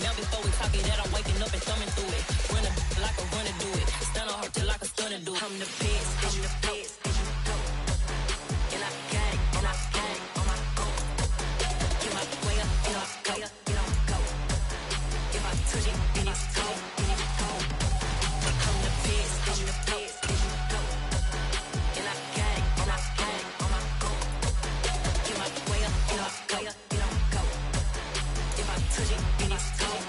Now before we talk it out, I'm waking up and thumbing through it. Run a like a runner do it. Stun on her till like a stunner do it. I'm the best, I'm the best. And I gang, and I gang on my own. Get my way up, and I way up, and I go. If I touch it, then it's cold, then it's cold. I'm the best, I'm the best. And I gang, and I gang on my own. Get my way up, and I way up, and I go. If I touch it, then it's cold.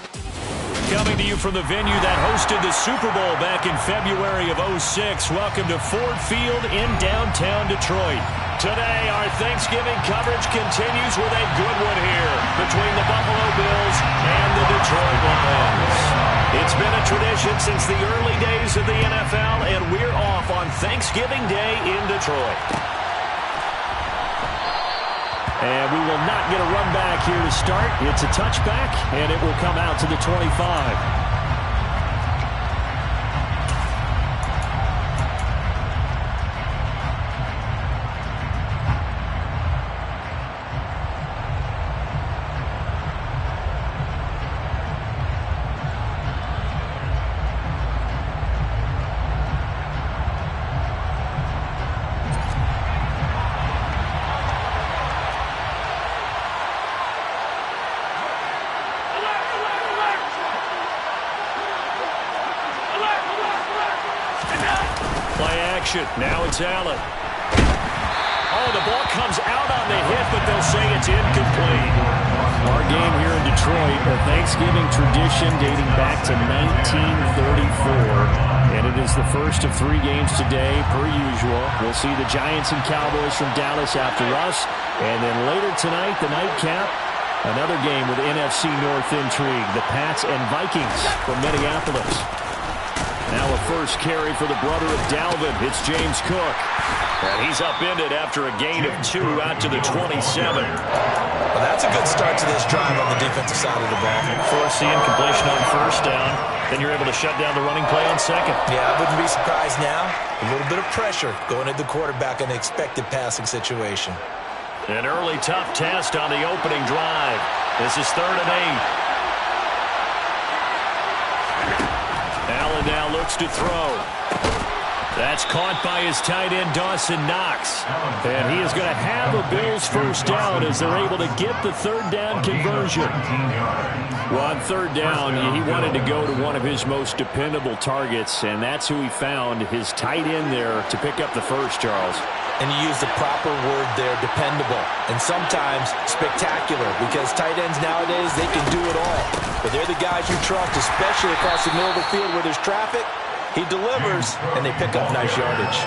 Coming to you from the venue that hosted the Super Bowl back in February of '06. Welcome to Ford Field in downtown Detroit. Today, our Thanksgiving coverage continues with a good one here between the Buffalo Bills and the Detroit Lions. It's been a tradition since the early days of the NFL, and we're off on Thanksgiving Day in Detroit. And we will not get a run back here to start. It's a touchback, and it will come out to the 25. Now it's Allen. Oh, the ball comes out on the hit, but they'll say it's incomplete. Our game here in Detroit, a Thanksgiving tradition dating back to 1934. And it is the first of 3 games today, per usual. We'll see the Giants and Cowboys from Dallas after us. And then later tonight, the nightcap, another game with NFC North intrigue. The Pats and Vikings from Minneapolis. Now a first carry for the brother of Dalvin. It's James Cook. And he's upended after a gain of 2 out to the 27. Well, that's a good start to this drive on the defensive side of the ball. Force the incompletion on first down. Then you're able to shut down the running play on second. Yeah, I wouldn't be surprised now. A little bit of pressure going at the quarterback in the expected passing situation. An early tough test on the opening drive. This is 3rd and 8. Allen now looks to throw. That's caught by his tight end, Dawson Knox. And he is going to have a Bills first down as they're able to get the 3rd down conversion. Well, on 3rd down, he wanted to go to one of his most dependable targets, and that's who he found, his tight end there, to pick up the first, Charles. And you use the proper word there, dependable. And sometimes spectacular, because tight ends nowadays, they can do it all. But they're the guys you trust, especially across the middle of the field where there's traffic. He delivers, and they pick up nice yardage.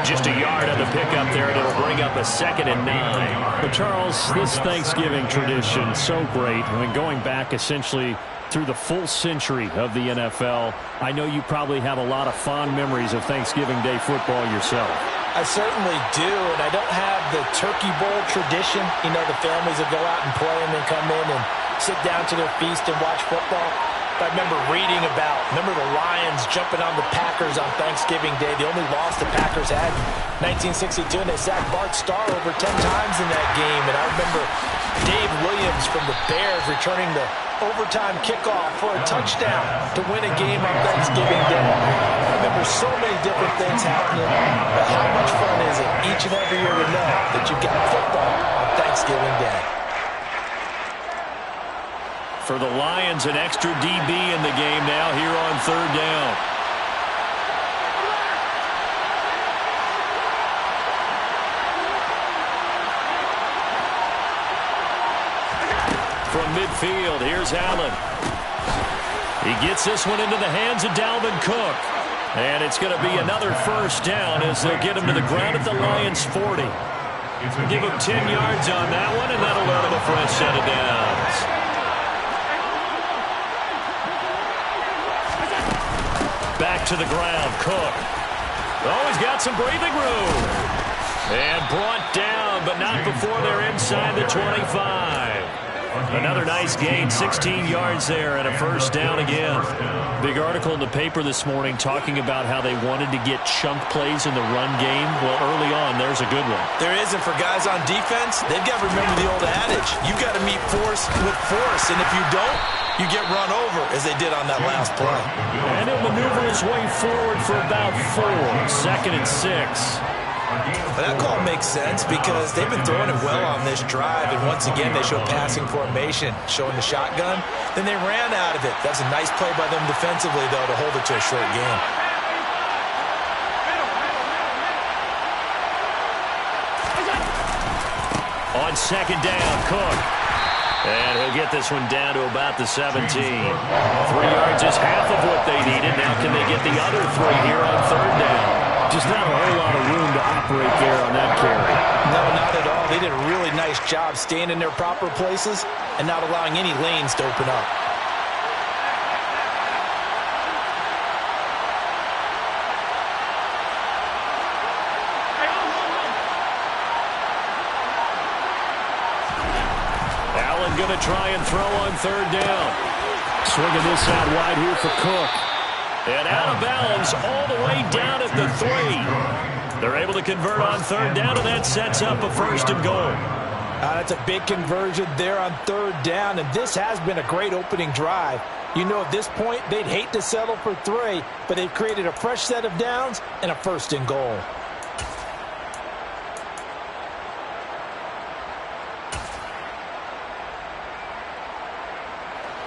Just a yard on the pickup there, and it'll bring up a 2nd and 9. But, Charles, this Thanksgiving tradition, so great. I mean, going back essentially through the full century of the NFL, I know you probably have a lot of fond memories of Thanksgiving Day football yourself. I certainly do, and I don't have the Turkey Bowl tradition. You know, the families that go out and play and then come in and sit down to their feast and watch football. But I remember reading remember the Lions jumping on the Packers on Thanksgiving Day. The only loss the Packers had in 1962, and they sacked Bart Starr over 10 times in that game. And I remember Dave Williams from the Bears returning the overtime kickoff for a touchdown to win a game on Thanksgiving Day. I remember so many different things happening, but how much fun is it each and every year to know that you've got football on Thanksgiving Day? For the Lions, an extra DB in the game now here on 3rd down. From midfield, here's Allen. He gets this one into the hands of Dalvin Cook. And it's going to be another first down as they'll get him to the ground at the Lions' 40. Give him 10 yards on that one, and that'll earn him a fresh set of downs. Back to the ground, Cook. Oh, he's got some breathing room. And brought down, but not before they're inside the 25. Another nice gain, 16 yards there, and a first down again. Big article in the paper this morning talking about how they wanted to get chunk plays in the run game. Well, early on, there's a good one. There is, and for guys on defense, they've got to remember the old adage. You've got to meet force with force, and if you don't, you get run over, as they did on that last play. And he'll maneuver his way forward for about 4. 2nd and 6. But that call makes sense because they've been throwing it well on this drive, and once again they showed passing formation, showing the shotgun. Then they ran out of it. That's a nice play by them defensively, though, to hold it to a short game. On 2nd down, Cook. And he'll get this one down to about the 17. 3 yards is half of what they needed. Now can they get the other 3 here on 3rd down? Just not a whole lot of room to operate there on that carry. No, not at all. They did a really nice job staying in their proper places and not allowing any lanes to open up. Allen going to try and throw on 3rd down. Swinging this out wide here for Cook. And out of bounds all the way down at the 3. They're able to convert on 3rd down, and that sets up a 1st and goal. That's a big conversion there on 3rd down, and this has been a great opening drive. You know, at this point, they'd hate to settle for 3, but they've created a fresh set of downs and a 1st and goal.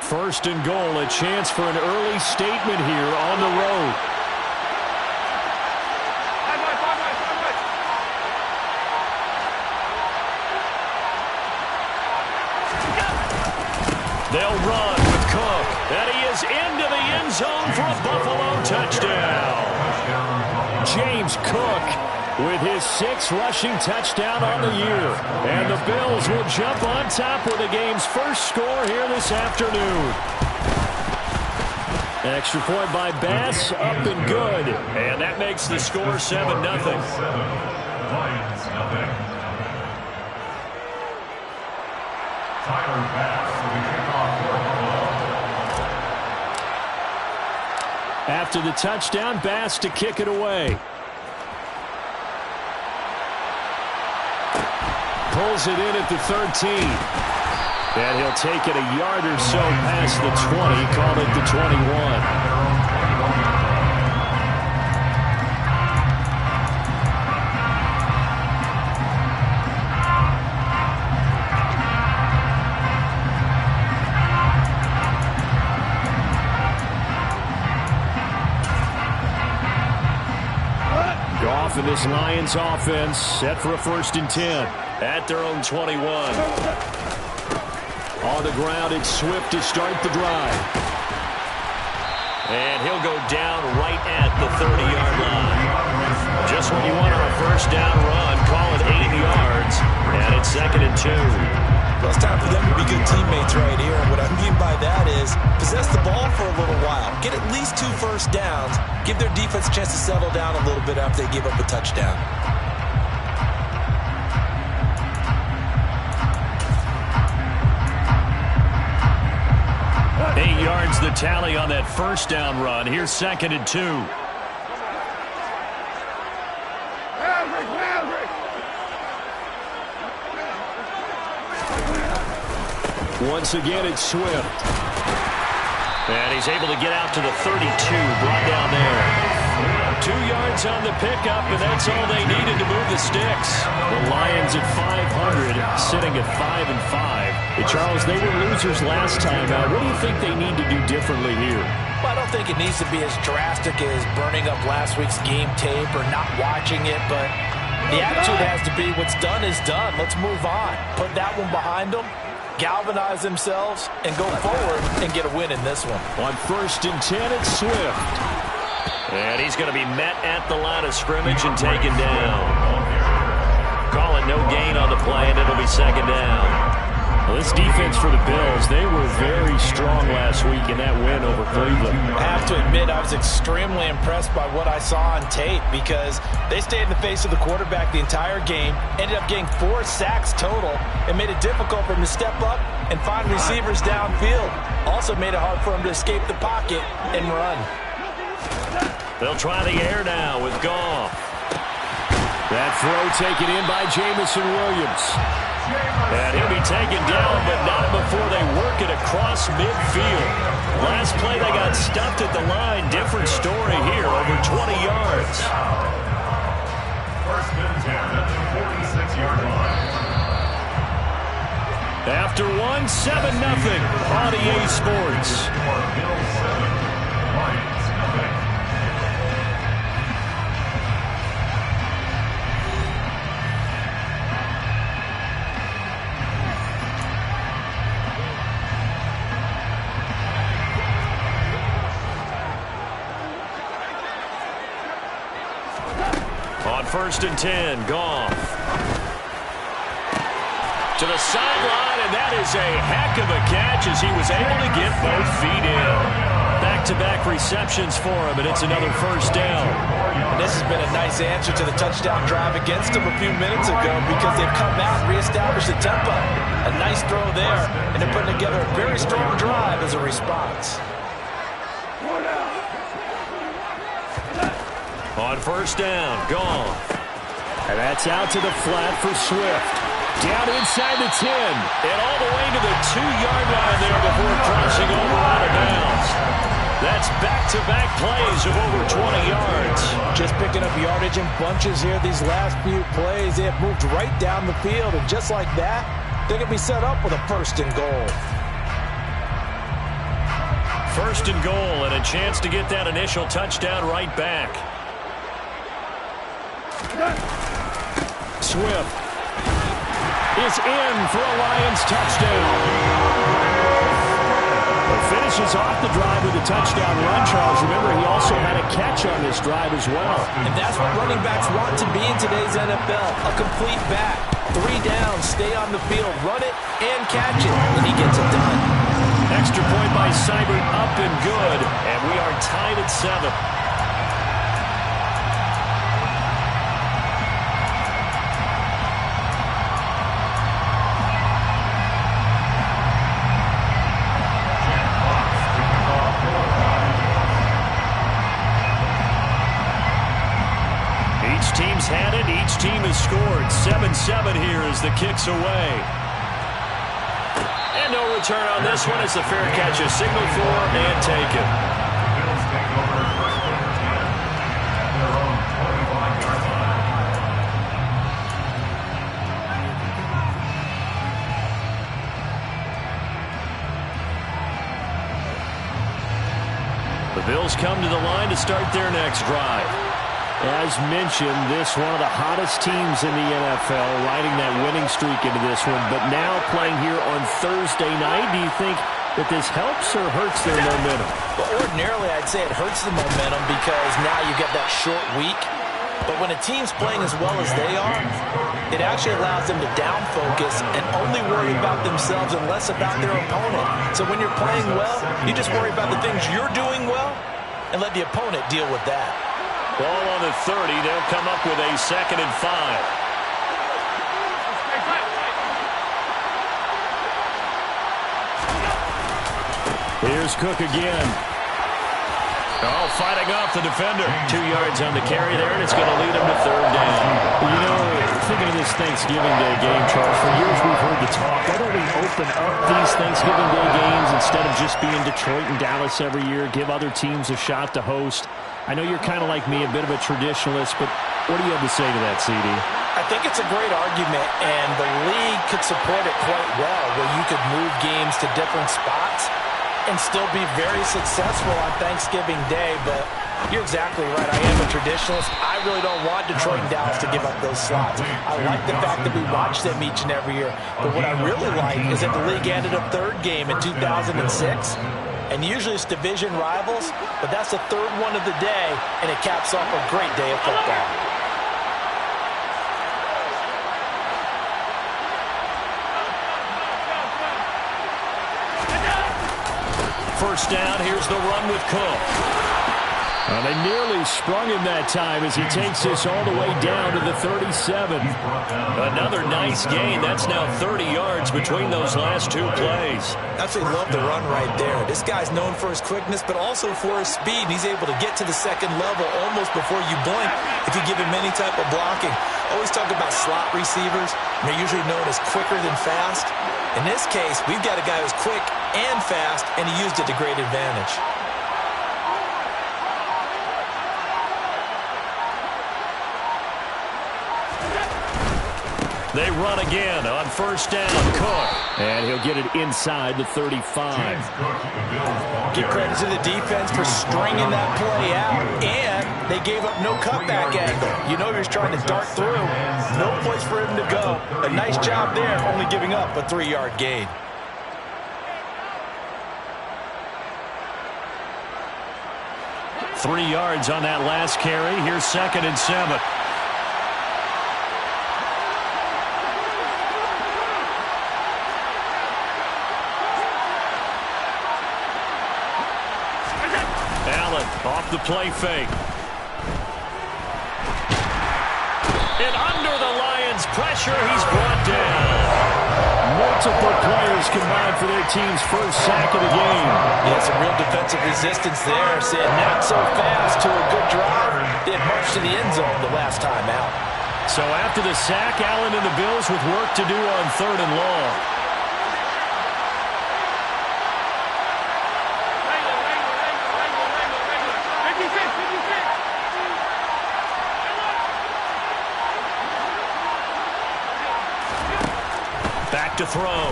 First and goal, a chance for an early statement here on the road. They'll run with Cook, and he is into the end zone for a Buffalo touchdown. James Cook with his 6th rushing touchdown on the year. And the Bills will jump on top with the game's first score here this afternoon. An extra point by Bass, up and good. And that makes the score 7-0. After the touchdown, Bass to kick it away. Pulls it in at the 13. And he'll take it a yard or so past the 20, call it the 21. Goff and this Lions offense set for a 1st and 10 at their own 21. On the ground, it's Swift to start the drive. And he'll go down right at the 30-yard line. Just when you want a 1st down run, call it 8 yards. And it's 2nd and 2. Well, it's time for them to be good teammates right here. And what I mean by that is possess the ball for a little while. Get at least 2 first downs. Give their defense a chance to settle down a little bit after they give up a touchdown. Eight yards the tally on that 1st down run. Here's 2nd and 2. Once again, it's Swift. And he's able to get out to the 32, brought down there. 2 yards on the pickup, and that's all they needed to move the sticks. The Lions at 500, sitting at 5-5. Hey, Charles, they were losers last time out. What do you think they need to do differently here? Well, I don't think it needs to be as drastic as burning up last week's game tape or not watching it, but the attitude has to be what's done is done. Let's move on. Put that one behind them, galvanize themselves, and go forward and get a win in this one. On 1st and 10, it's Swift. And he's going to be met at the line of scrimmage and taken down. Calling no gain on the play, and it'll be 2nd down. Well, this defense for the Bills, they were very strong last week in that win over Cleveland. I have to admit, I was extremely impressed by what I saw on tape because they stayed in the face of the quarterback the entire game, ended up getting 4 sacks total, and made it difficult for him to step up and find receivers downfield. Also made it hard for him to escape the pocket and run. They'll try the air now with Goff. That throw taken in by Jamison Williams. And he'll be taken down, but not across midfield. Last play, they got stuffed at the line. Different story here, over 20 yards. First and 10 at the 46-yard line. After 1, 7-0 on EA Sports. Bills 7, Lions nothing. On 1st and 10, Goff. To the sideline, and that is a heck of a catch as he was able to get both feet in. Back-to-back receptions for him, and it's another first down. And this has been a nice answer to the touchdown drive against them a few minutes ago because they've come out and reestablished the tempo. A nice throw there, and they're putting together a very strong drive as a response. On 1st down, Goff. And that's out to the flat for Swift. Down inside the 10. And all the way to the 2-yard line there before crossing over out of bounds. That's back-to-back plays of over 20 yards. Just picking up yardage in bunches here these last few plays. They have moved right down the field, and just like that, they're going to be set up with a 1st and goal. 1st and goal, and a chance to get that initial touchdown right back. Swift is in for a Lions touchdown. But finishes off the drive with a touchdown run, Charles. Remember, he also had a catch on this drive as well. And that's what running backs want to be in today's NFL. A complete back. 3 downs, stay on the field, run it, and catch it. And he gets it done. Extra point by Seibert, up and good. And we are tied at 7. Team's had it. Each team has scored. 7-7 here as the kick's away. And no return on this one. It's a fair catch. A signal for and taken. Bills take over 1st and 10 at their own 25-yard line. The Bills come to the line to start their next drive. As mentioned, this one of the hottest teams in the NFL, riding that winning streak into this one, but now playing here on Thursday night. Do you think that this helps or hurts their momentum? Well, ordinarily, I'd say it hurts the momentum because now you get that short week. But when a team's playing as well as they are, it actually allows them to down focus and only worry about themselves and less about their opponent. So when you're playing well, you just worry about the things you're doing well and let the opponent deal with that. Ball on the 30. They'll come up with a 2nd and 5. Here's Cook again. Oh, fighting off the defender. 2 yards on the carry there, and it's going to lead him to 3rd down. You know, thinking of this Thanksgiving Day game, Charles, for years we've heard the talk. Why don't we open up these Thanksgiving Day games instead of just being Detroit and Dallas every year, give other teams a shot to host? I know you're kind of like me, a bit of a traditionalist, but what do you have to say to that, CD? I think it's a great argument, and the league could support it quite well, where you could move games to different spots and still be very successful on Thanksgiving Day. But you're exactly right. I am a traditionalist. I really don't want Detroit and Dallas to give up those slots. I like the fact that we watch them each and every year. But what I really like is that the league added a 3rd game in 2006. And usually it's division rivals, but that's the 3rd one of the day, and it caps off a great day of football. First down, here's the run with Cook. They nearly sprung him that time as he takes this all the way down to the 37. Another nice gain. That's now 30 yards between those last 2 plays. Absolutely love the run right there. This guy's known for his quickness, but also for his speed. And he's able to get to the 2nd level almost before you blink if you give him any type of blocking. Always talk about slot receivers. They're usually known as quicker than fast. In this case, we've got a guy who's quick and fast, and he used it to great advantage. They run again on first down. Cook. And he'll get it inside the 35. Give credit to the defense for stringing that play out, and they gave up no cutback angle. You know he was trying to dart through. No place for him to go. A nice job there, only giving up a 3-yard gain. Three yards on that last carry. Here's 2nd and 7. Off the play fake. And under the Lions' pressure, he's brought down. Multiple players combined for their team's first sack of the game. Yeah, some real defensive resistance there. Said not so fast to a good drive. They had marched to the end zone the last time out. So after the sack, Allen and the Bills with work to do on 3rd and long. To throw.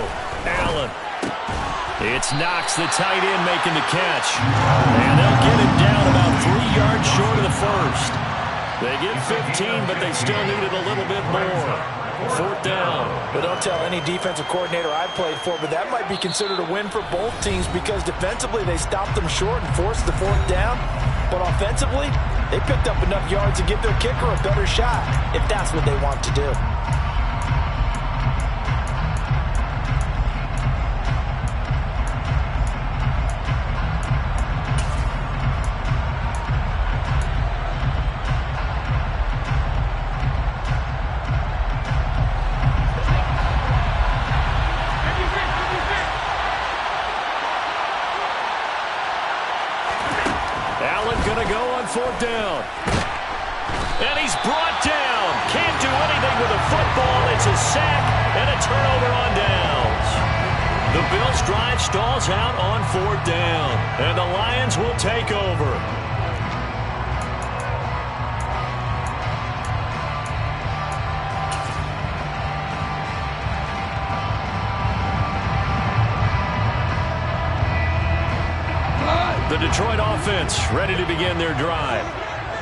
Allen. It's Knox, the tight end, making the catch. And they'll get him down about 3 yards short of the first. They get 15, but they still needed a little bit more. 4th down. But don't tell any defensive coordinator I played for, but that might be considered a win for both teams because defensively they stopped them short and forced the 4th down. But offensively, they picked up enough yards to give their kicker a better shot if that's what they want to do. Going to go on 4th down. And he's brought down. Can't do anything with a football. It's a sack and a turnover on downs. The Bills' drive stalls out on 4th down. And the Lions will take over. The Detroit offense ready to begin their drive.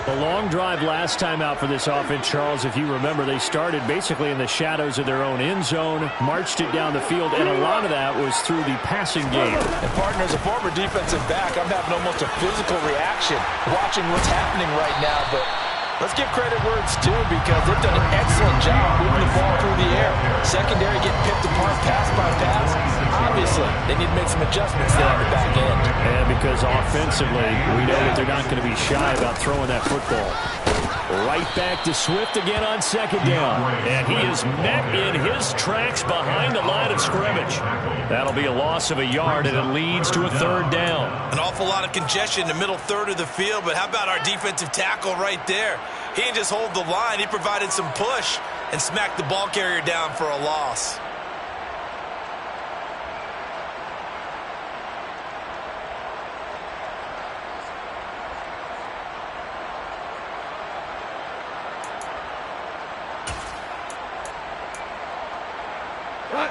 A long drive last time out for this offense, Charles. If you remember, they started basically in the shadows of their own end zone, marched it down the field, and a lot of that was through the passing game. And partner, as a former defensive back, I'm having almost a physical reaction watching what's happening right now. But let's give credit where it's due because they've done an excellent job moving the ball through the air. Secondary getting picked apart pass by pass. Obviously, they need to make some adjustments there on the back end. And because offensively, we know that they're not going to be shy about throwing that football. Right back to Swift again on 2nd down. And he is met in his tracks behind the line of scrimmage. That'll be a loss of a yard, and it leads to a 3rd down. An awful lot of congestion in the middle third of the field, but how about our defensive tackle right there? He didn't just hold the line. He provided some push and smacked the ball carrier down for a loss.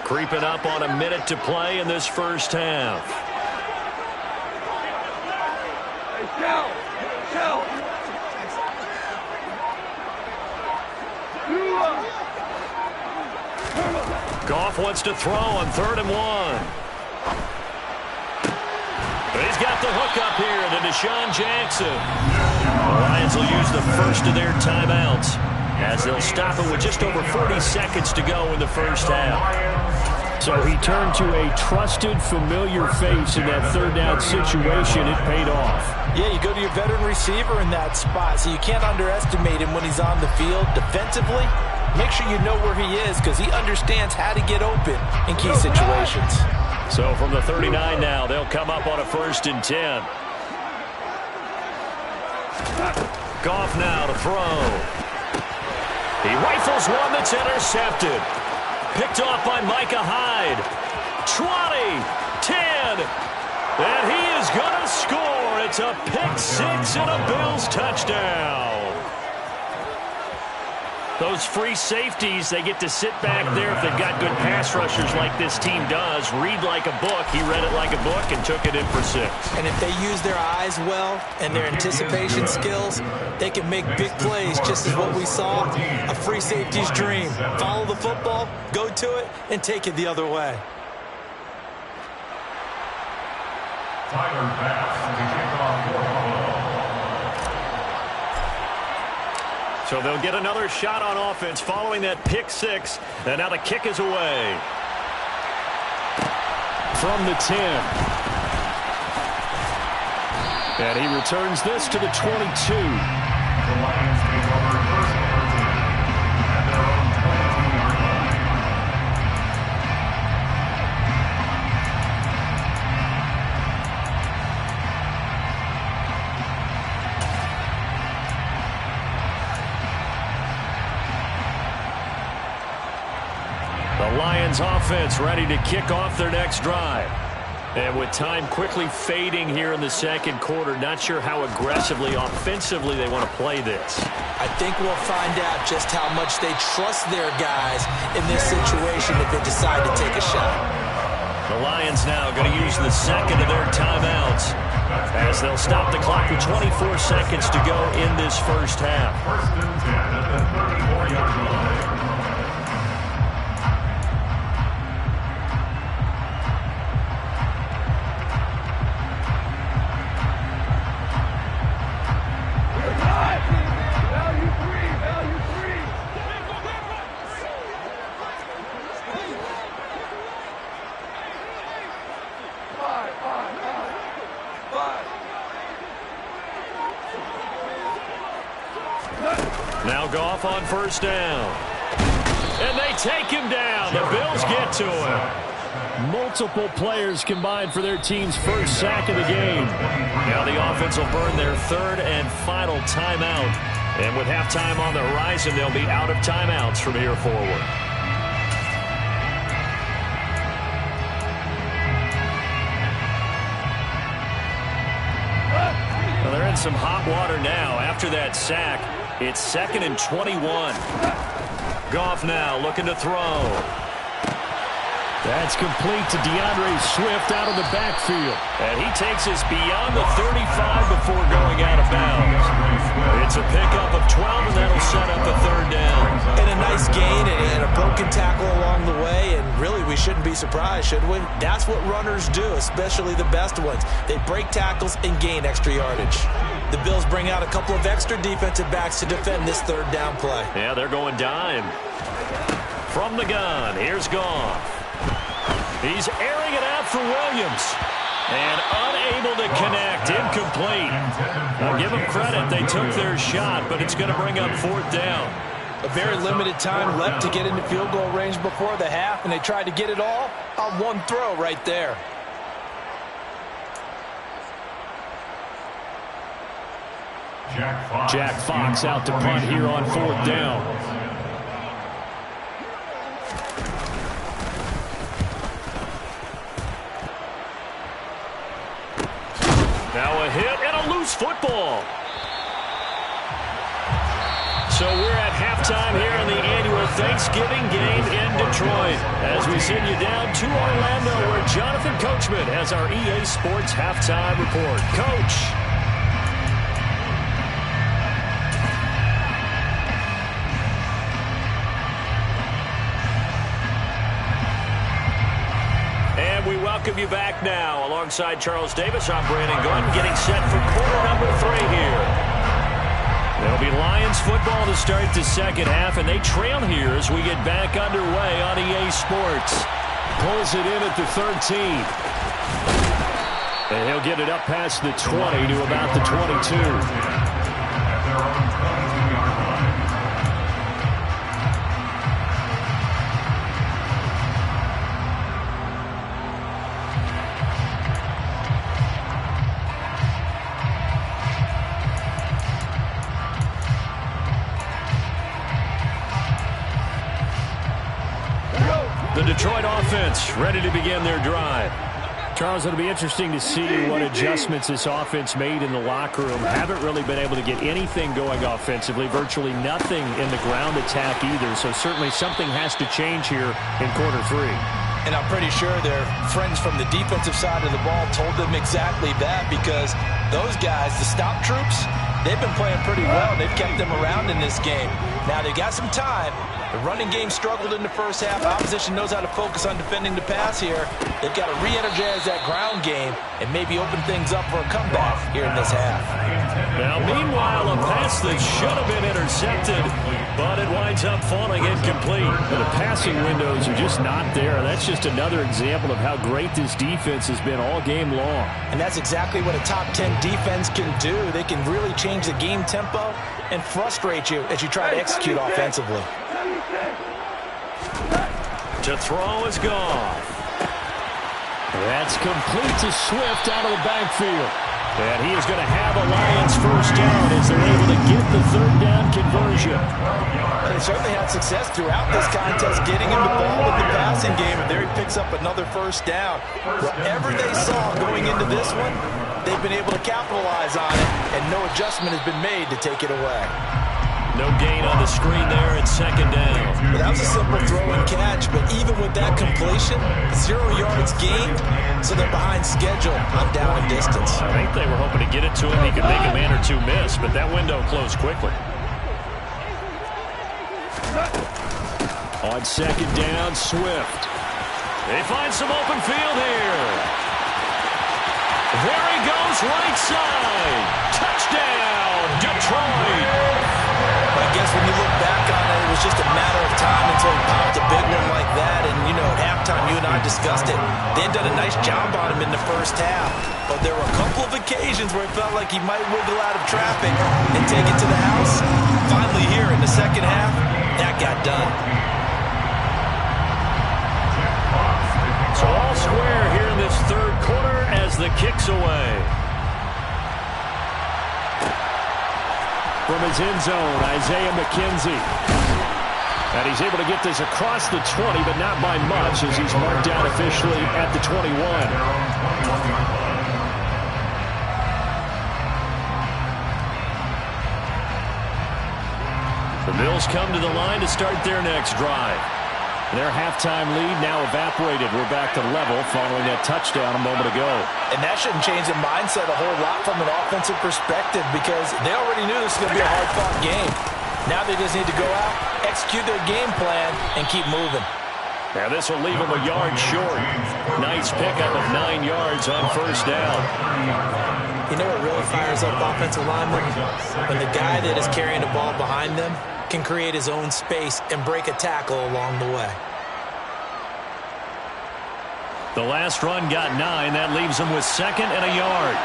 Creeping up on a minute to play in this first half. Goff wants to throw on 3rd and 1. But he's got the hook up here to Deshaun Jackson. The Lions will use the first of their timeouts as they'll stop it with just over 40 seconds to go in the first half. So he turned to a trusted, familiar face in that 3rd down situation. It paid off. Yeah, you go to your veteran receiver in that spot, so you can't underestimate him when he's on the field. Defensively, make sure you know where he is because he understands how to get open in key situations. So from the 39 now, they'll come up on a 1st and 10. Goff now to throw. He rifles one that's intercepted. Picked off by Micah Hyde. 20, 10, again. And he is going to score. It's a pick six and a Bills touchdown. Those free safeties, they get to sit back there if they've got good pass rushers like this team does. Read like a book. He read it like a book and took it in for 6. And if they use their eyes well and their anticipation skills, they can make big plays, just as what we saw, a free safety's dream. Follow the football, go to it, and take it the other way. Tyler Bass to kick off for Buffalo. So they'll get another shot on offense following that pick 6. And now the kick is away. From the 10. And he returns this to the 22. The Lions take over first and 10 at their own 22-yard line. The Lions offense ready to kick off their next drive. And with time quickly fading here in the second quarter, not sure how aggressively, offensively they want to play this. I think we'll find out just how much they trust their guys in this situation if they decide to take a shot. The Lions now going to use the second of their timeouts as they'll stop the clock with 24 seconds to go in this first half. First and 10 at the 34-yard line. Now Goff on first down. And they take him down. The Bills get to him. Multiple players combined for their team's first sack of the game. Now the offense will burn their third and final timeout. And with halftime on the horizon, they'll be out of timeouts from here forward. Well, they're in some hot water now after that sack. It's 2nd and 21. Goff now looking to throw. That's complete to DeAndre Swift out of the backfield. And he takes us beyond the 35 before going out of bounds. It's a pickup of 12, and that'll set up the third down. And a nice gain and a broken tackle along the way, and really we shouldn't be surprised, should we? That's what runners do, especially the best ones. They break tackles and gain extra yardage. The Bills bring out a couple of extra defensive backs to defend this third down play. Yeah, they're going dime. From the gun, here's Goff. He's airing it out for Williams. And unable to connect, incomplete. Now give them credit, they took their shot, but it's going to bring up 4th down. A very limited time left to get into field goal range before the half, and they tried to get it all on one throw right there. Jack Fox out to punt here on 4th down. Now a hit and a loose football. So we're at halftime here in the annual Thanksgiving game in Detroit as we send you down to Orlando where Jonathan Coachman has our EA Sports halftime report. Coach. We welcome you back now. Alongside Charles Davis, I'm Brandon Gunn, getting set for quarter number 3 here. There'll be Lions football to start the second half, and they trail here as we get back underway on EA Sports. Pulls it in at the 13. And he'll get it up past the 20 to about the 22. At their own 22-yard line. The Detroit offense ready to begin their drive. Charles, it'll be interesting to see what adjustments this offense made in the locker room. Haven't really been able to get anything going offensively, virtually nothing in the ground attack either. So certainly something has to change here in quarter 3. And I'm pretty sure their friends from the defensive side of the ball told them exactly that, because those guys, the stop troops, they've been playing pretty well. They've kept them around in this game. Now they've got some time. The running game struggled in the first half. Opposition knows how to focus on defending the pass here. They've got to re-energize that ground game and maybe open things up for a comeback here in this half. Now, meanwhile, a pass that should have been intercepted, but it winds up falling incomplete. The passing windows are just not there. That's just another example of how great this defense has been all game long. And that's exactly what a top 10 defense can do. They can really change the game tempo and frustrate you as you try to execute offensively. To throw is gone. That's complete to Swift out of the backfield. And he is going to have a Lions first down as they're able to get the third down conversion. They certainly had success throughout this contest getting him the ball in the passing game, and there he picks up another first down. Whatever they saw going into this one, they've been able to capitalize on it, and no adjustment has been made to take it away. No gain on the screen there at second down. Well, that was a simple throw and catch, but even with that completion, 0 yards gained, so they're behind schedule on down and distance. I think they were hoping to get it to him. He could make a man or two miss, but that window closed quickly. On second down, Swift. They find some open field here. There he goes, right side. Touchdown, Detroit. I guess when you look back on it, it was just a matter of time until he popped a big one like that. And, you know, at halftime, you and I discussed it. They had done a nice job on him in the first half. But there were a couple of occasions where it felt like he might wiggle out of traffic and take it to the house. Finally here in the second half, that got done. So all square here in this third quarter as the kick's away. From his end zone, Isaiah McKenzie. And he's able to get this across the 20, but not by much, as he's marked down officially at the 21. The Bills come to the line to start their next drive. Their halftime lead now evaporated. We're back to level following that touchdown a moment ago. And that shouldn't change the mindset a whole lot from an offensive perspective, because they already knew this was going to be a hard-fought game. Now they just need to go out, execute their game plan, and keep moving. Now this will leave them a yard short. Nice pickup of 9 yards on first down. You know what really fires up offensive linemen? When the guy that is carrying the ball behind them can create his own space and break a tackle along the way. The last run got 9. That leaves them with second and a yard.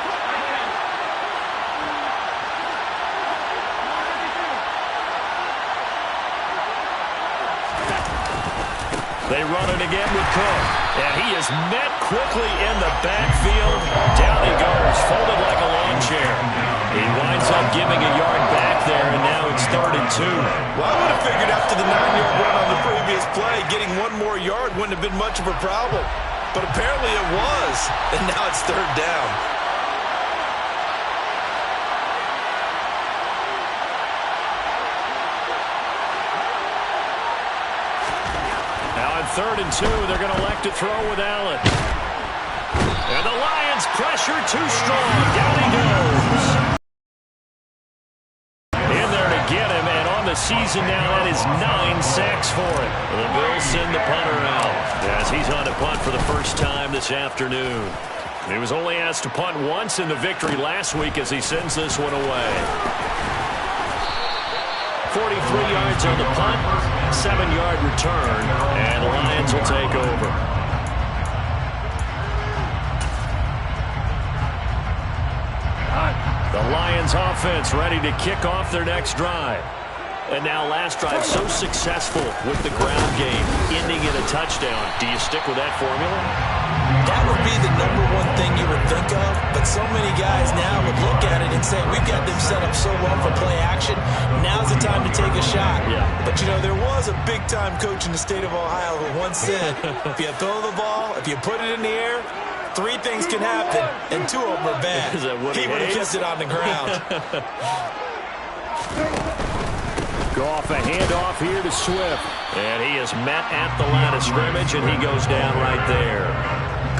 They run it again with Cook. And he is met quickly in the backfield. Down he goes, folded like a lawn chair. He winds up giving a yard back there, and now it's 3rd and 2. Well, I would have figured after the 9-yard run on the previous play, getting one more yard wouldn't have been much of a problem. But apparently it was, and now it's 3rd down. Now on 3rd and 2, they're going to elect to throw with Allen. And the Lions pressure too strong. Down he goes. In there to get him, and on the season now, that is 9 sacks for him. The Bills send the punter out as he's on to punt for the first time this afternoon. He was only asked to punt once in the victory last week as he sends this one away. 43 yards on the punt, 7-yard return, and the Lions will take over. The Lions offense ready to kick off their next drive. And now last drive so successful with the ground game, ending in a touchdown. Do you stick with that formula? That would be the #1 thing you would think of, but so many guys now would look at it and say, we've got them set up so well for play action, now's the time to take a shot. Yeah. But, you know, there was a big-time coach in the state of Ohio who once said, if you throw the ball, if you put it in the air, three things can happen, and two of them are bad. Is that He would have kept it on the ground. Go off a handoff here to Swift. And he is met at the line of scrimmage, and he goes down right there.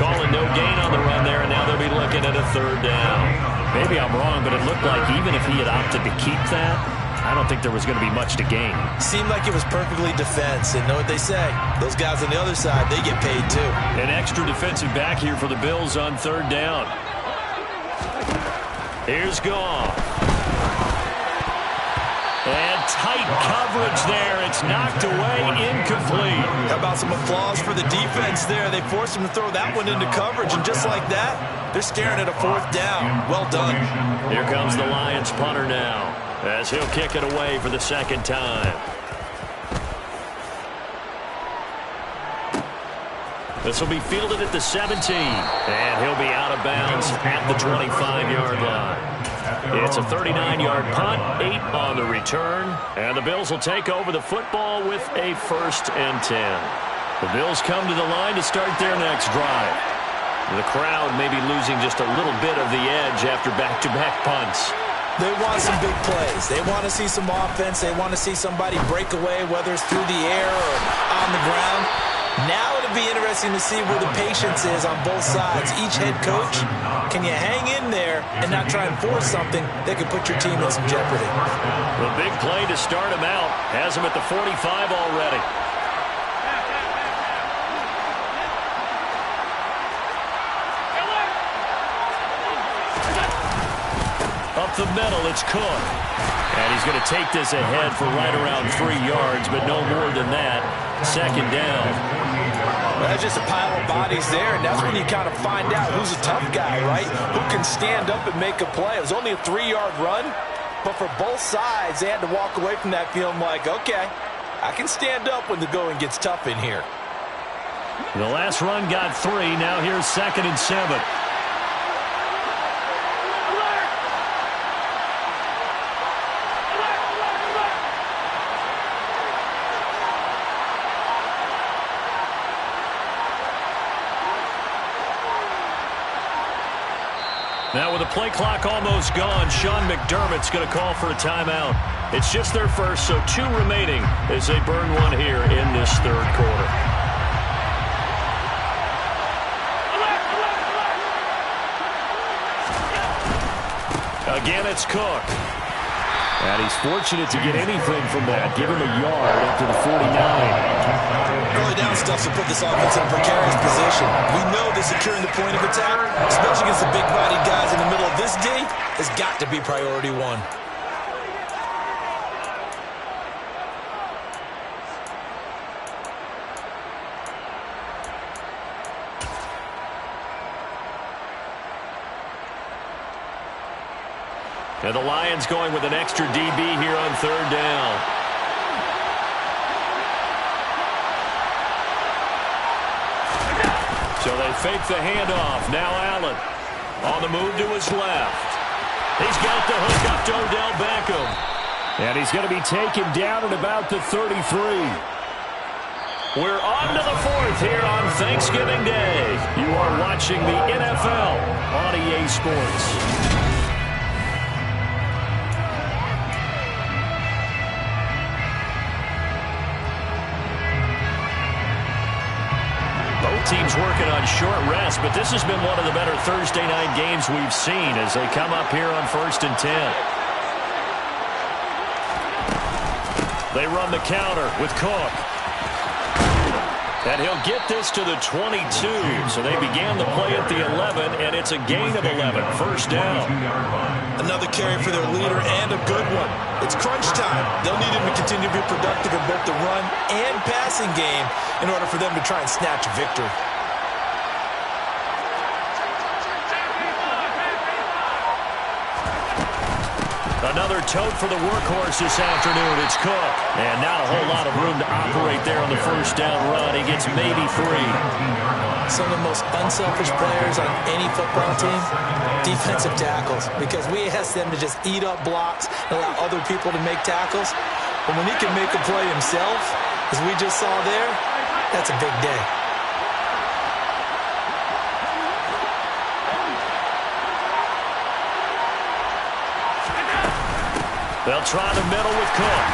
Calling no gain on the run there, and now they'll be looking at a third down. Maybe I'm wrong, but it looked like even if he had opted to keep that, I don't think there was going to be much to gain. Seemed like it was perfectly defense, and know what they say. Those guys on the other side, they get paid too. An extra defensive back here for the Bills on third down. Here's Goff. And tight coverage there. It's knocked away, incomplete. How about some applause for the defense there? They forced him to throw that one into coverage, and just like that, they're staring at a fourth down. Well done. Here comes the Lions punter now, as he'll kick it away for the second time. This will be fielded at the 17, and he'll be out of bounds at the 25-yard line. It's a 39-yard punt, 8 on the return, and the Bills will take over the football with a 1st and 10. The Bills come to the line to start their next drive. The crowd may be losing just a little bit of the edge after back-to-back punts. They want some big plays. They want to see some offense. They want to see somebody break away, whether it's through the air or on the ground. Now it'll be interesting to see where the patience is on both sides. Each head coach, can you hang in there and not try and force something that could put your team in some jeopardy? The big play to start him out has him at the 45 already. Up the middle, it's Cook. And he's going to take this ahead for right around 3 yards, but no more than that. Second down. Well, that's just a pile of bodies there, and that's when you kind of find out who's a tough guy, right? Who can stand up and make a play. It was only a 3-yard run, but for both sides, they had to walk away from that feeling like, okay, I can stand up when the going gets tough in here. The last run got 3. Now here's 2nd and 7. Now with the play clock almost gone, Sean McDermott's going to call for a timeout. It's just their first, so 2 remaining as they burn one here in this third quarter. Again, it's Cook. And he's fortunate to get anything from that. Give him a yard up to the 49. Early down stuff to put this offense in a precarious position. We know that securing the point of attack, especially against the big-bodied guys in the middle of this D, has got to be priority 1. And the Lions going with an extra DB here on third down. So they fake the handoff. Now Allen on the move to his left. He's got the hook up to Odell Beckham. And he's going to be taken down at about the 33. We're on to the 4th here on Thanksgiving Day. You are watching the NFL on EA Sports. Teams working on short rest, but this has been one of the better Thursday night games we've seen as they come up here on 1st and 10. They run the counter with Cook. And he'll get this to the 22. So they began the play at the 11, and it's a gain of 11. First down. Another carry for their leader and a good one. It's crunch time. They'll need him to continue to be productive in both the run and passing game in order for them to try and snatch victory. Another tote for the workhorse this afternoon. It's Cook. And not a whole lot of room to operate there on the first down run. He gets maybe 3. Some of the most unselfish players on any football team, defensive tackles, because we ask them to just eat up blocks and allow other people to make tackles. But when he can make a play himself, as we just saw there, that's a big day. They'll try the middle with Cook.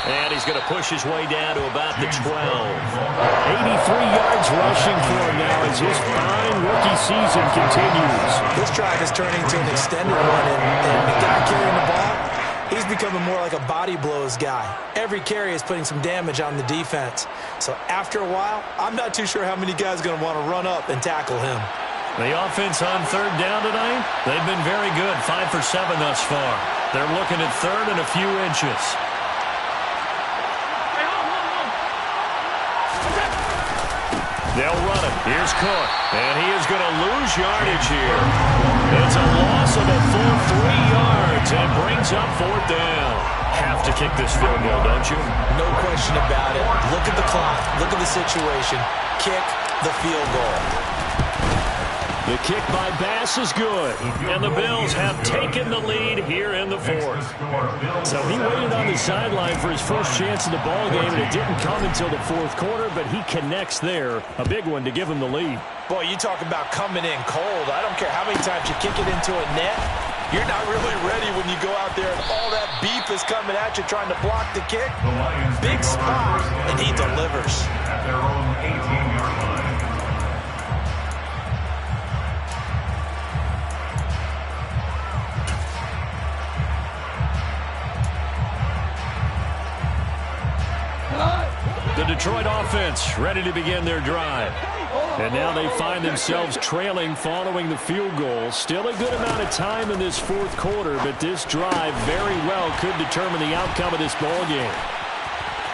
And he's going to push his way down to about the 12. 83 yards rushing for him now as his fine rookie season continues. This drive is turning to an extended one, and the guy carrying the ball, he's becoming more like a body blows guy. Every carry is putting some damage on the defense. So after a while, I'm not too sure how many guys are going to want to run up and tackle him. The offense on third down tonight, they've been very good, 5 for 7 thus far. They're looking at third and a few inches. They'll run it. Here's Cook. And he is going to lose yardage here. It's a loss of a full 3 yards and brings up fourth down. Have to kick this field goal, don't you? No question about it. Look at the clock. Look at the situation. Kick the field goal. The kick by Bass is good, and the Bills have taken the lead here in the fourth. So he waited on the sideline for his first chance in the ball game, and it didn't come until the fourth quarter, but he connects there. A big one to give him the lead. Boy, you talk about coming in cold. I don't care how many times you kick it into a net. You're not really ready when you go out there and all that beef is coming at you trying to block the kick. Big spot, and he delivers. At their own 18-yard line. The Detroit offense ready to begin their drive. And now they find themselves trailing following the field goal. Still a good amount of time in this fourth quarter, but this drive very well could determine the outcome of this ball game.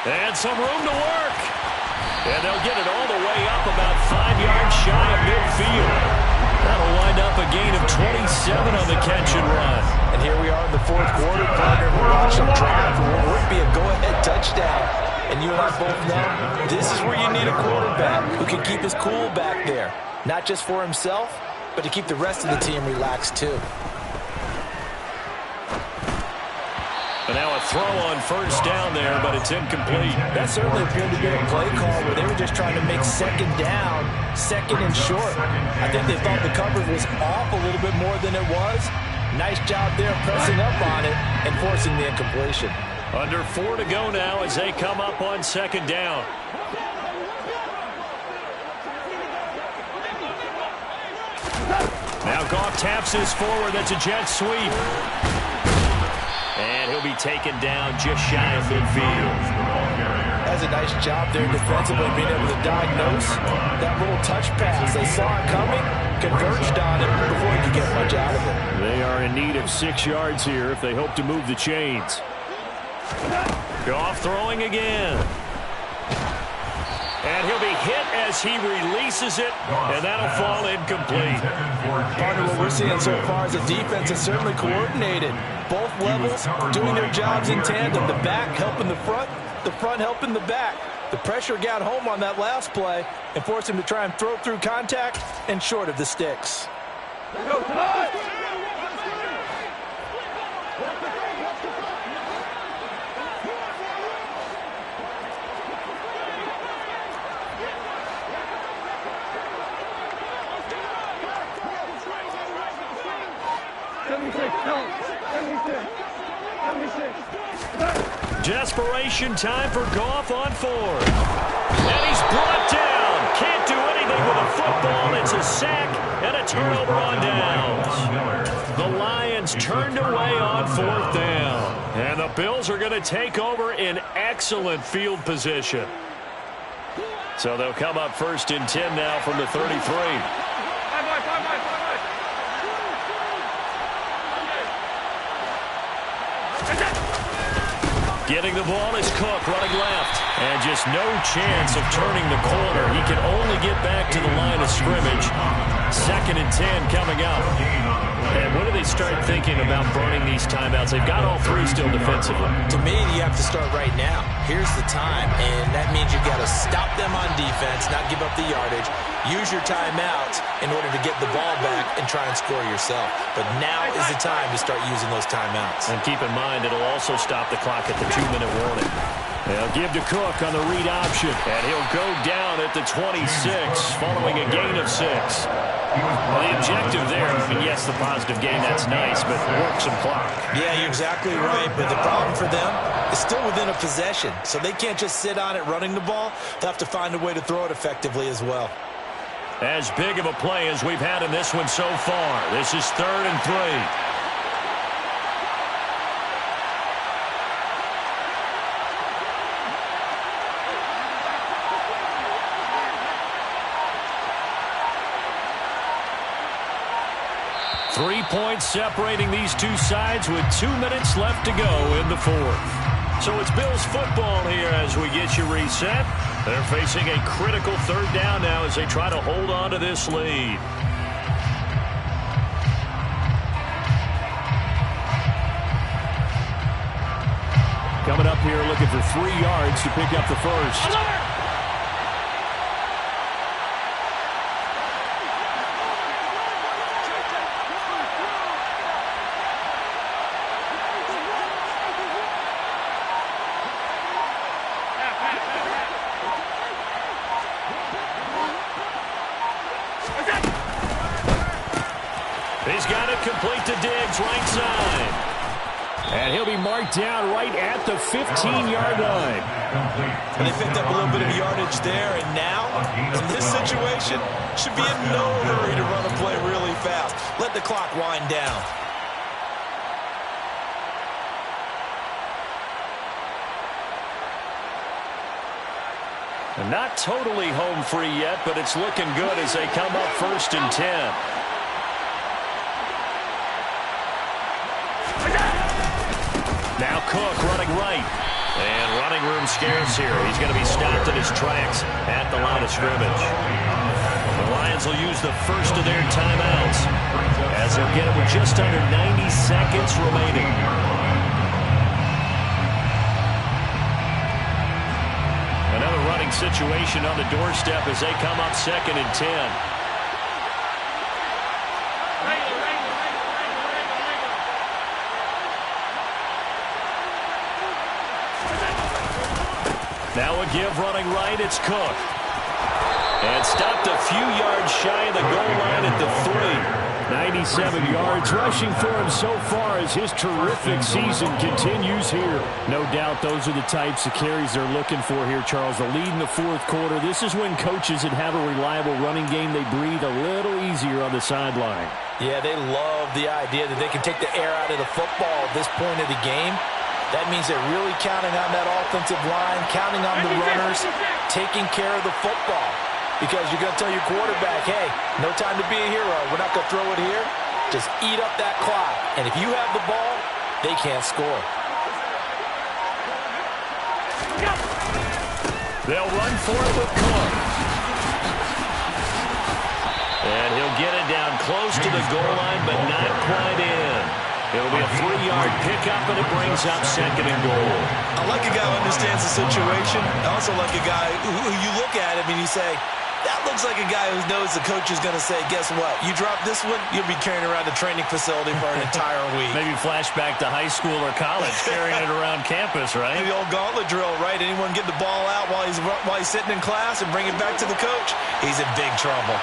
And some room to work. And they'll get it all the way up about 5 yards shy of midfield. That'll wind up a gain of 27 on the catch and run. And here we are in the fourth quarter, partner. We're watching them drive. It would be a go-ahead touchdown. And you and I both know this is where you need a quarterback who can keep his cool back there. Not just for himself, but to keep the rest of the team relaxed too. And now a throw on first down there, but it's incomplete. That certainly appeared to be a play call where they were just trying to make second down, second and short. I think they thought the coverage was off a little bit more than it was. Nice job there pressing up on it and forcing the incompletion. Under 4 to go now as they come up on second down. Now Goff taps this forward. That's a jet sweep. And he'll be taken down just shy of midfield. That's a nice job there defensively, being able to diagnose that little touch pass. They saw it coming, converged on it before he could get much out of it. They are in need of 6 yards here if they hope to move the chains. Goff throwing again. And he'll be hit as he releases it, and that'll fall incomplete. Part of what we're seeing so far is the defense is certainly coordinated. Both levels doing their jobs in tandem. The back helping the front helping the back. The pressure got home on that last play and forced him to try and throw through contact and short of the sticks. Desperation time for Goff on fourth. And he's brought down. Can't do anything with a football. It's a sack and a turnover on downs. The Lions turned away on fourth down. And the Bills are going to take over in excellent field position. So they'll come up first and 10 now from the 33. Getting the ball is Cook running left. And just no chance of turning the corner. He can only get back to the line of scrimmage. Second and 10 coming up. And when do they start thinking about burning these timeouts? They've got all three still defensively. To me, you have to start right now. Here's the time, and that means you've got to stop them on defense, not give up the yardage, use your timeouts in order to get the ball back and try and score yourself. But now is the time to start using those timeouts. And keep in mind, it'll also stop the clock at the 2-minute warning. They'll give to Cook on the read option, and he'll go down at the 26 following a gain of 6. Well, the objective there, I mean, yes, the positive gain, that's nice, but work some clock. Yeah, you're exactly right, but the problem for them is still within a possession, so they can't just sit on it running the ball. They'll have to find a way to throw it effectively as well. As big of a play as we've had in this one so far. This is 3rd and 3. Three points separating these two sides with 2 minutes left to go in the 4th. So it's Bills football here as we get you reset. They're facing a critical 3rd down now as they try to hold on to this lead. Coming up here looking for 3 yards to pick up the first. He's got it complete to Diggs, right side. And he'll be marked down right at the 15-yard line. And they picked up a little bit of yardage there, and now, in this situation, should be in no hurry to run a play really fast. Let the clock wind down. And not totally home free yet, but it's looking good as they come up 1st and 10. Now Cook running right. And running room scarce here. He's going to be stopped in his tracks at the line of scrimmage. The Lions will use the first of their timeouts as they'll get it with just under 90 seconds remaining. Another running situation on the doorstep as they come up 2nd and 10. Now a give running right, it's Cook. And stopped a few yards shy of the goal line at the 3. 97 yards rushing for him so far as his terrific season continues here. No doubt those are the types of carries they're looking for here, Charles. The lead in the 4th quarter. This is when coaches that have a reliable running game, they breathe a little easier on the sideline. Yeah, they love the idea that they can take the air out of the football at this point of the game. That means they're really counting on that offensive line, counting on the runners, taking care of the football. Because you're going to tell your quarterback, hey, no time to be a hero. We're not going to throw it here. Just eat up that clock. And if you have the ball, they can't score. They'll run for it with Cook. And he'll get it down close to the goal line, but not quite in. It'll be a 3-yard pickup, and it brings up 2nd and goal. I like a guy who understands the situation. I also like a guy who you look at him and you say, that looks like a guy who knows the coach is going to say, guess what? You drop this one, you'll be carrying around the training facility for an entire week. Maybe flashback to high school or college, carrying it around campus, right? The old gauntlet drill, right? Anyone get the ball out while he's sitting in class and bring it back to the coach? He's in big trouble.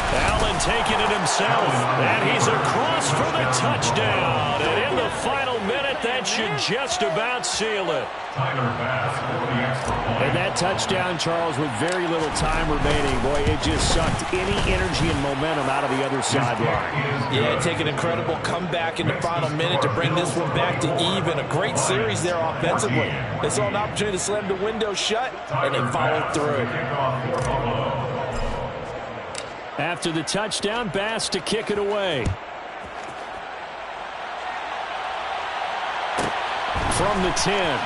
Allen taking it himself, and he's across for the touchdown. And in the final minute, that should just about seal it. And that touchdown, Charles, with very little time remaining, boy, it just sucked any energy and momentum out of the other sideline. Yeah, take an incredible comeback in the final minute to bring this one back to even. A great series there offensively. They saw an opportunity to slam the window shut, and they followed through. After the touchdown, Bass to kick it away. From the 10.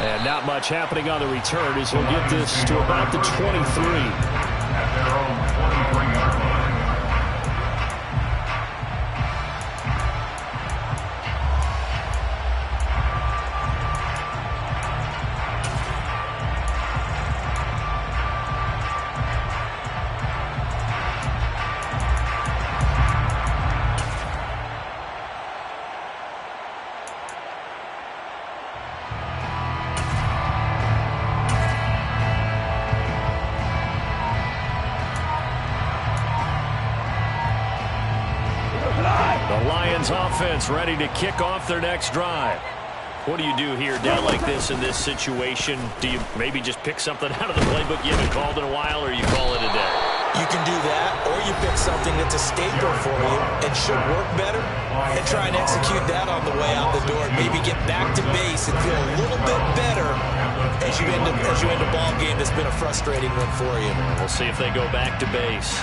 And not much happening on the return as he'll get this to about the 23. At their own 23-yard line. Browns offense ready to kick off their next drive. What do you do here down like this in this situation? Do you maybe just pick something out of the playbook you haven't called in a while, or you call it a day? You can do that, or you pick something that's a staple for you and should work better and try and execute that on the way out the door. Maybe get back to base and feel a little bit better as you end a ball game that's been a frustrating one for you. We'll see if they go back to base.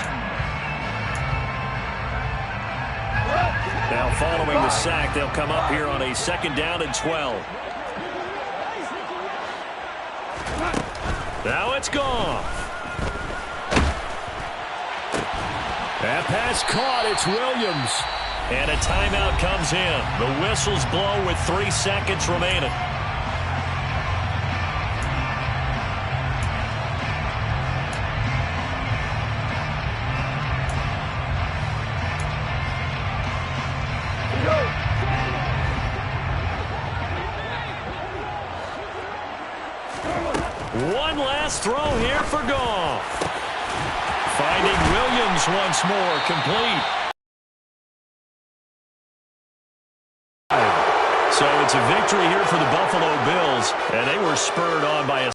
Now following the sack, they'll come up here on a 2nd down and 12. Now it's gone. That pass caught. It's Williams. And a timeout comes in. The whistles blow with 3 seconds remaining. One last throw here for Goff. Finding Williams once more, complete. So it's a victory here for the Buffalo Bills, and they were spurred on by a